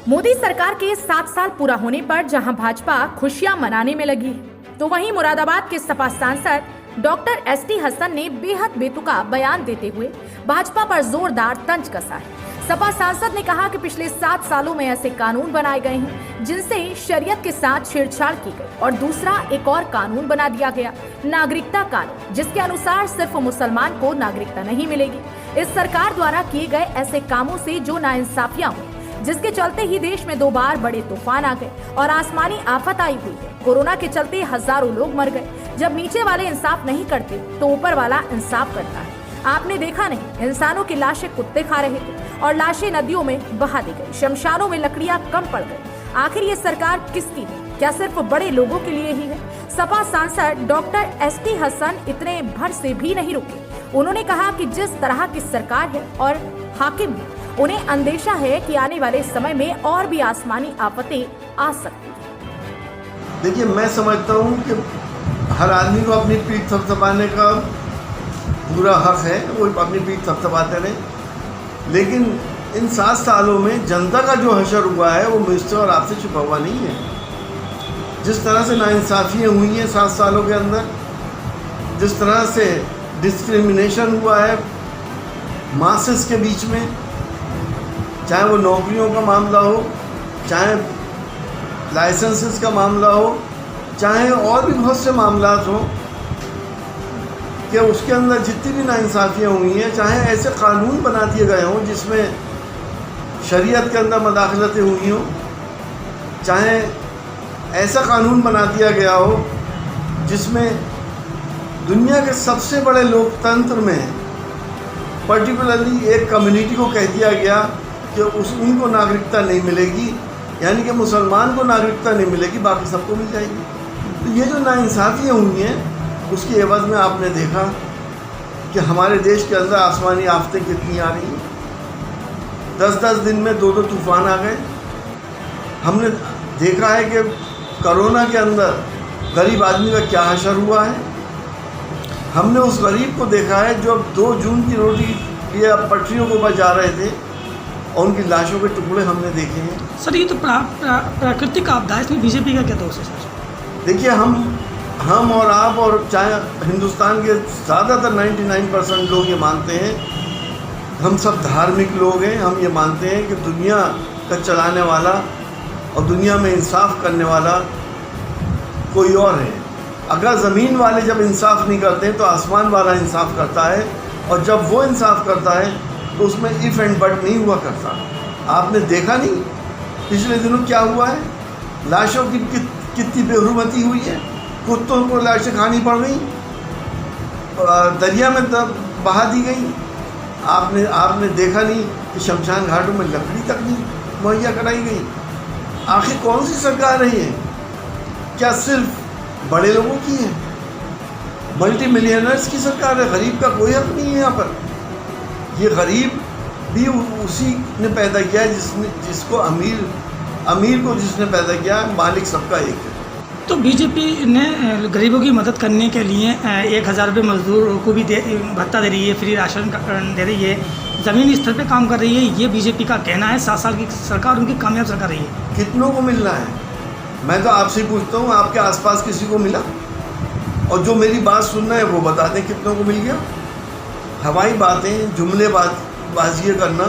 मोदी सरकार के 7 साल पूरा होने पर जहां भाजपा खुशियां मनाने में लगी है, तो वहीं मुरादाबाद के सपा सांसद डॉक्टर एसटी हसन ने बेहद बेतुका बयान देते हुए भाजपा पर जोरदार तंज कसा है। सपा सांसद ने कहा कि पिछले 7 सालों में ऐसे कानून बनाए गए हैं जिनसे शरीयत के साथ छेड़छाड़ की गई और दूसरा एक और कानून बना दिया गया, नागरिकता कानून, जिसके अनुसार सिर्फ मुसलमान को नागरिकता नहीं मिलेगी। इस सरकार द्वारा किए गए ऐसे कामों से जो नाइंसाफियां हुई, जिसके चलते ही देश में 2 बार बड़े तूफान आ गए और आसमानी आफत आई हुई है। कोरोना के चलते हजारों लोग मर गए। जब नीचे वाले इंसाफ नहीं करते तो ऊपर वाला इंसाफ करता है। आपने देखा नहीं, इंसानों की लाशें कुत्ते खा रहे थे और लाशें नदियों में बहा दी गई, शमशानों में लकड़ियां कम पड़ गई। आखिर ये सरकार किसकी है? क्या सिर्फ बड़े लोगों के लिए ही है? सपा सांसद डॉक्टर एसटी हसन इतने भर से भी नहीं रुके। उन्होंने कहा कि जिस तरह की सरकार है और हाकिम है, उन्हें अंदेशा है कि आने वाले समय में और भी आसमानी आफतें आ सकती हैं। देखिए, मैं समझता हूँ कि हर आदमी को अपनी पीठ थपथपाने का पूरा हक है, वो अपनी पीठ थपथपाते रहे, लेकिन इन 7 सालों में जनता का जो हशर हुआ है वो मुझसे और आपसे छुपा हुआ नहीं है। जिस तरह से नाइंसाफियाँ हुई हैं 7 सालों के अंदर, जिस तरह से डिस्क्रिमिनेशन हुआ है मासेस के बीच में, चाहे वो नौकरियों का मामला हो, चाहे लाइसेंसेस का मामला हो, चाहे और भी बहुत से मामलात हों, कि उसके अंदर जितनी भी नाइंसाफियाँ हुई हैं, चाहे ऐसे कानून बना दिए गए हों जिसमें शरीयत के अंदर मदाखलतें हुई हों, चाहे ऐसा कानून बना दिया गया हो जिसमें दुनिया के सबसे बड़े लोकतंत्र में पर्टिकुलरली एक कम्युनिटी को कह दिया गया कि उनको नागरिकता नहीं मिलेगी, यानी कि मुसलमान को नागरिकता नहीं मिलेगी, बाकी सबको मिल जाएगी। तो ये जो नाइंसाफियाँ हुई हैं उसकी एवज़ में आपने देखा कि हमारे देश के अंदर आसमानी आफतें कितनी आ रही हैं। 10-10 दिन में 2-2 तूफान आ गए। हमने देखा है कि कोरोना के अंदर गरीब आदमी का क्या हशर हुआ है। हमने उस गरीब को देखा है जो 2 जून की रोटी या पटरियों को बचा रहे थे और उनकी लाशों के टुकड़े हमने देखे हैं। सर, ये तो प्राकृतिक आपदा है, इसमें बीजेपी का क्या दोष है सर? देखिए, हम और आप और चाहे हिंदुस्तान के ज़्यादातर 99% लोग ये मानते हैं, हम सब धार्मिक लोग हैं, हम ये मानते हैं कि दुनिया का चलाने वाला और दुनिया में इंसाफ करने वाला कोई और है। अगर ज़मीन वाले जब इंसाफ नहीं करते हैं तो आसमान वाला इंसाफ करता है, और जब वो इंसाफ करता है तो उसमें इफ़ एंड बट नहीं हुआ करता। आपने देखा नहीं पिछले दिनों क्या हुआ है? लाशों की कितनी बेहुरमती हुई है, कुत्तों को लाशें खानी पड़ गई, दरिया में बहा दी गई। आपने देखा नहीं कि शमशान घाटों में लकड़ी तक नहीं मुहैया कराई गई। आखिर कौन सी सरकार है ये? क्या सिर्फ बड़े लोगों की है? मल्टी मिलियनर्स की सरकार है, गरीब का कोई हक नहीं है यहाँ पर। ये गरीब भी उसी ने पैदा किया है जिसको अमीर को जिसने पैदा किया, मालिक सबका एक है। तो बीजेपी ने गरीबों की मदद करने के लिए 1000 रुपये मजदूर को भी भत्ता दे रही है, फ्री राशन दे रही है, ज़मीनी स्तर पे काम कर रही है। ये बीजेपी का कहना है। 7 साल की सरकार उनकी कामयाब सरकार रही है। कितनों को मिलना है? मैं तो आपसे पूछता हूँ, आपके आसपास किसी को मिला? और जो मेरी बात सुनना है वो बता दें कितनों को मिल गया। हवाई बातें, जुमलेबाजी करना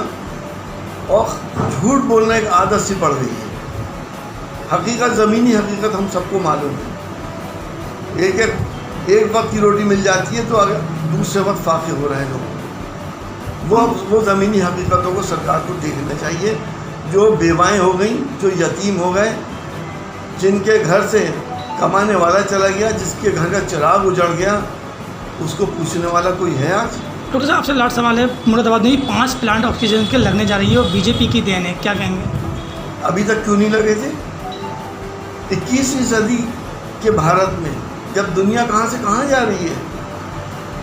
और झूठ बोलना एक आदत सी पड़ गई है। हकीकत, ज़मीनी हकीकत हम सबको मालूम है। एक वक्त की रोटी मिल जाती है तो अगर दूसरे वक्त फाके हो रहे हैं लोग। वो ज़मीनी हकीकतों को सरकार को देखना चाहिए। जो बेवाएँ हो गई, जो यतीम हो गए, जिनके घर से कमाने वाला चला गया, जिसके घर का चिराग उजड़ गया, उसको पूछने वाला कोई है आज? डॉक्टर साहब, आपसे लास्ट सवाल है। मुरादाबाद में 5 प्लांट ऑक्सीजन के लगने जा रही है और बीजेपी की देन है, क्या कहेंगे? अभी तक क्यों नहीं लगे थे? 21वीं सदी के भारत में जब दुनिया कहाँ से कहाँ जा रही है,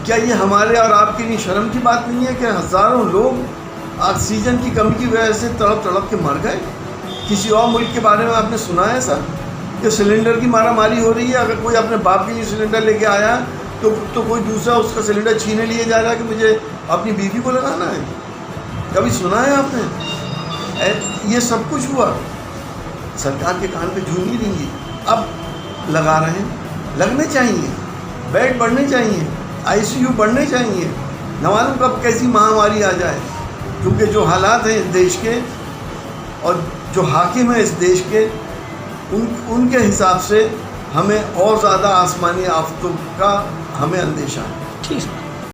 क्या ये हमारे और आपके लिए शर्म की बात नहीं है कि हज़ारों लोग ऑक्सीजन की कमी की वजह से तड़प के मर गए? किसी और मुल्क के बारे में आपने सुना है सर कि सिलेंडर की मारामारी हो रही है? अगर कोई अपने बाप के लिए सिलेंडर लेके आया तो कोई दूसरा उसका सिलेंडर छीने लिए जा रहा है कि मुझे अपनी बीवी को लगाना है। कभी सुना है आपने? ये सब कुछ हुआ, सरकार के कान पे जूं नहीं देंगी। अब लगा रहे हैं, लगने चाहिए, बेड बढ़ने चाहिए, आईसीयू बढ़ने चाहिए, न मालूम कब कैसी महामारी आ जाए, क्योंकि जो हालात हैं देश के और जो हाकिम है इस देश के उनके हिसाब से हमें और ज़्यादा आसमानी आफतों का हमें अंदेशा है। ठीक है।